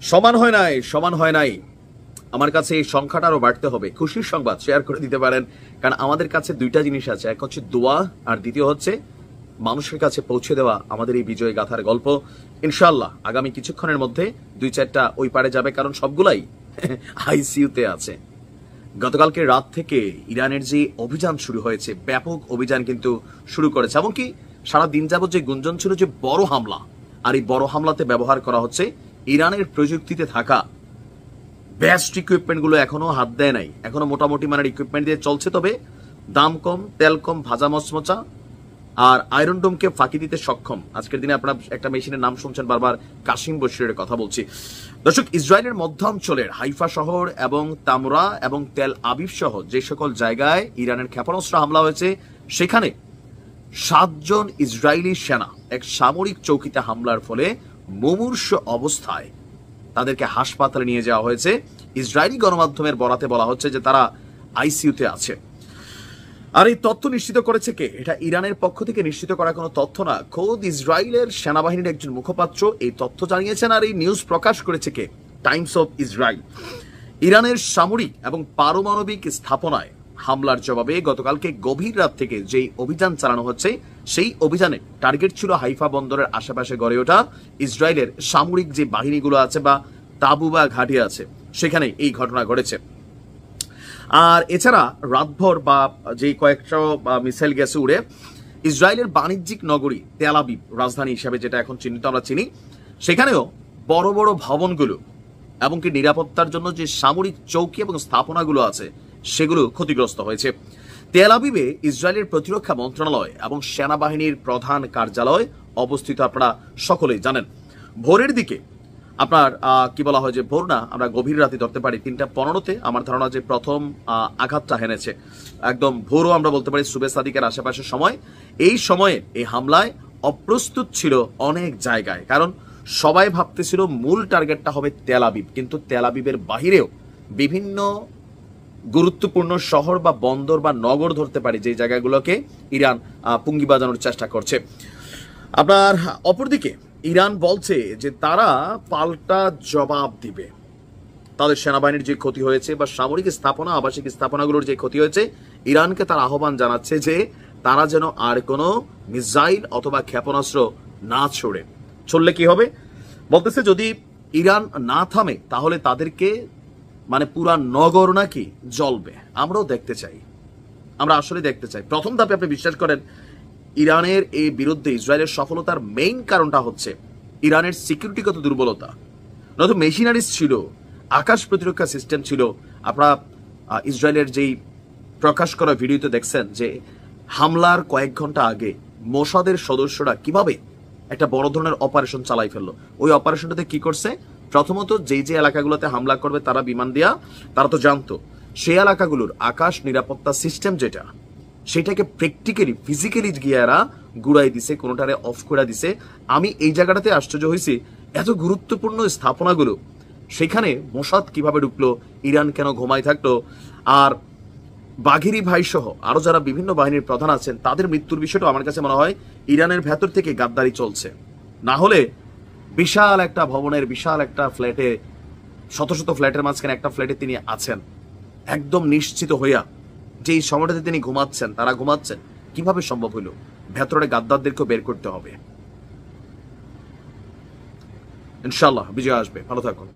সমান হয় নাই, সমান হয় নাই। আমার কাছে এই সংখ্যাটা আরো বাড়তে হবে। খুশির সংবাদ শেয়ার করে দিতে পারেন, কারণ আমাদের কাছে দুইটা জিনিস আছে, এক হচ্ছে দোয়া আর দ্বিতীয় হচ্ছে মানুষের কাছে পৌঁছে দেওয়া আমাদের এই বিজয় গাথার গল্প। ইনশাআল্লাহ আগামী কিছুক্ষণের মধ্যে 2-4টা ওই পারে যাবে, কারণ সবগুলাই আইসিইউতে আছে। গতকালকে রাত থেকে ইরানের যে অভিযান শুরু হয়েছে, ব্যাপক অভিযান কিন্তু শুরু করেছে, এমনকি সারা দিন যাবত যে গুঞ্জন ছিল যে বড় হামলা, আর এই বড় হামলাতে ব্যবহার করা হচ্ছে ইরানের প্রযুক্তিতে থাকা বেস্ট ইকুইপমেন্ট গুলো। এখনো হাত দেয় নাই, এখনো মোটামুটি মানের ইকুইপমেন্ট দিয়ে চলছে, তবে দাম কম, তেল কম, ভাজা মচমচা আর আয়রন ডোমকে ফাঁকি দিতে সক্ষম। আজকের দিনে আপনারা একটা মেশিনের নাম শুনছেন বারবার, কাশিম বশিরের কথা বলছি। দর্শক, ইসরায়েলের মধ্যাঞ্চলের হাইফা শহর এবং তামরা এবং তেল আবিব সহ যে সকল জায়গায় ইরানের ক্ষেপণাস্ত্র হামলা হয়েছে, সেখানে 7 জন ইসরায়েলি সেনা এক সামরিক চৌকিতে হামলার ফলে মুমূর্ষ অবস্থায় তাদেরকে হাসপাতালে নিয়ে যাওয়া হয়েছে। ইসরায়েলি গণমাধ্যমের বরাতে বলা হচ্ছে যে তারা আইসিইউতে আছে। আর এই তথ্য নিশ্চিত করেছে কে? এটা ইরানের পক্ষ থেকে নিশ্চিত করা কোনো তথ্য না, খোদ ইসরায়েলের সেনাবাহিনীর একজন মুখপাত্র এই তথ্য জানিয়েছেন। আর এই নিউজ প্রকাশ করেছে কে? Times of Israel. ইরানের সামরিক এবং পারমাণবিক স্থাপনায় হামলার জবাবে গতকালকে গভীর রাত থেকে যেই অভিযান চালানো হচ্ছে, সেই অভিযানে টার্গেট ছিল হাইফা বন্দরের আশেপাশে গড়ে ওঠা ইসরায়েলের সামরিক যে বাহিনীগুলো আছে বা তাঁবু বা ঘাঁটি আছে, সেখানে এই ঘটনা ঘটেছে। আর এছাড়া রাতভর বা যে কয়েকটা মিসাইল গেছে উড়ে ইসরায়েলের বাণিজ্যিক নগরী তেল আবিব, রাজধানী হিসাবে যেটা এখন চিহ্নিত আমরা চিনি, সেখানেও বড় বড় ভবনগুলো এমনকি নিরাপত্তার জন্য যে সামরিক চৌকি এবং স্থাপনাগুলো আছে, সেগুলো ক্ষতিগ্রস্ত হয়েছে। তেল আবিবে ইসরায়েলের প্রতিরক্ষা মন্ত্রণালয় এবং সেনাবাহিনীর প্রধান কার্যালয় অবস্থিত, আপনারা সকলেই জানেন। ভোরের দিকে আপনার কি বলা হয় যে ভোর না, আমরা গভীর রাতে ধরতে পারি 3:15-তে আমার ধারণা যে প্রথম আঘাতটা হেনেছে। একদম ভোরও আমরা বলতে পারি সুবে সাদিকের আশেপাশের সময়। এই সময়ে এই হামলায় অপ্রস্তুত ছিল অনেক জায়গায়, কারণ সবাই ভাবতেছিল মূল টার্গেটটা হবে তেল আবিব, কিন্তু তেল আবিবের বাহিরেও বিভিন্ন গুরুত্বপূর্ণ শহর বা বন্দর বা নগর ধরতে পারি, যে জায়গাগুলোকে ইরান পুঙ্গি বাজানোর চেষ্টা করছে। আপনার অপরদিকে ইরান বলছে যে তারা পাল্টা জবাব দিবে। তাদের সেনাবাহিনীর যে ক্ষতি হয়েছে বা সামরিক স্থাপনা, আবাসিক স্থাপনাগুলোর যে ক্ষতি হয়েছে, ইরানকে তার আহ্বান জানাচ্ছে যে তারা যেন আর কোনো মিসাইল অথবা ক্ষেপণাস্ত্র না ছড়লে কি হবে? বলতেছে যদি ইরান না থামে তাহলে তাদেরকে মানে পুরা নগর নাকি জ্বলবে। আমরাও দেখতে চাই, আমরা আসলে দেখতে চাই। প্রথম ধাপে আপনি বিশ্বাস করেন ইরানের এই বিরুদ্ধে ইসরায়েলের সফলতার মেইন কারণটা হচ্ছে ইরানের সিকিউরিটিগত দুর্বলতা। নয়তো মেশিনারিজ ছিল, আকাশ প্রতিরক্ষা সিস্টেম ছিল। আপনারা ইসরায়েলের যেই প্রকাশ করা ভিডিওতে দেখছেন যে হামলার কয়েক ঘন্টা আগে মোসাদের সদস্যরা কিভাবে একটা বড় ধরনের অপারেশন চালাই ফেললো। ওই অপারেশনটাতে কি করছে? প্রথমত যেই যে এলাকাগুলোতে হামলা করবে তারা বিমান দিয়া, তারা তো জানতো সেই এলাকাগুলোর আকাশ নিরাপত্তা সিস্টেম যেটা, সেটাকে প্র্যাকটিক্যালি ফিজিক্যালি গিয়ে এরা গুড়াই দিছে, কোনোটারে অফ করে দিছে। আমি এই জায়গাটাতে আশ্চর্য হয়েছি, এত গুরুত্বপূর্ণ স্থাপনাগুলো সেখানে মোসাদ কিভাবে ঢুকলো, ইরান কেন ঘুমাই থাকলো? আর বাঘেরি ভাই সহ আরো যারা বিভিন্ন বাহিনীর প্রধান আছেন, তাদের মৃত্যুর বিষয়টা আমার কাছে মনে হয় ইরানের ভেতর থেকে গাদ্দারি চলছে। না হলে বিশাল একটা ভবনের, বিশাল একটা ফ্ল্যাটে, শত শত ফ্ল্যাটের মাঝখানে একটা ফ্ল্যাটে তিনি আছেন একদম নিশ্চিত হইয়া, যে এই সময়টাতে তিনি ঘুমাচ্ছেন, তারা ঘুমাচ্ছেন, কিভাবে সম্ভব হইল? ভেতরে গাদ্দারদেরকেও বের করতে হবে। ইনশাল্লাহ বিজয় আসবে। ভালো থাকুন।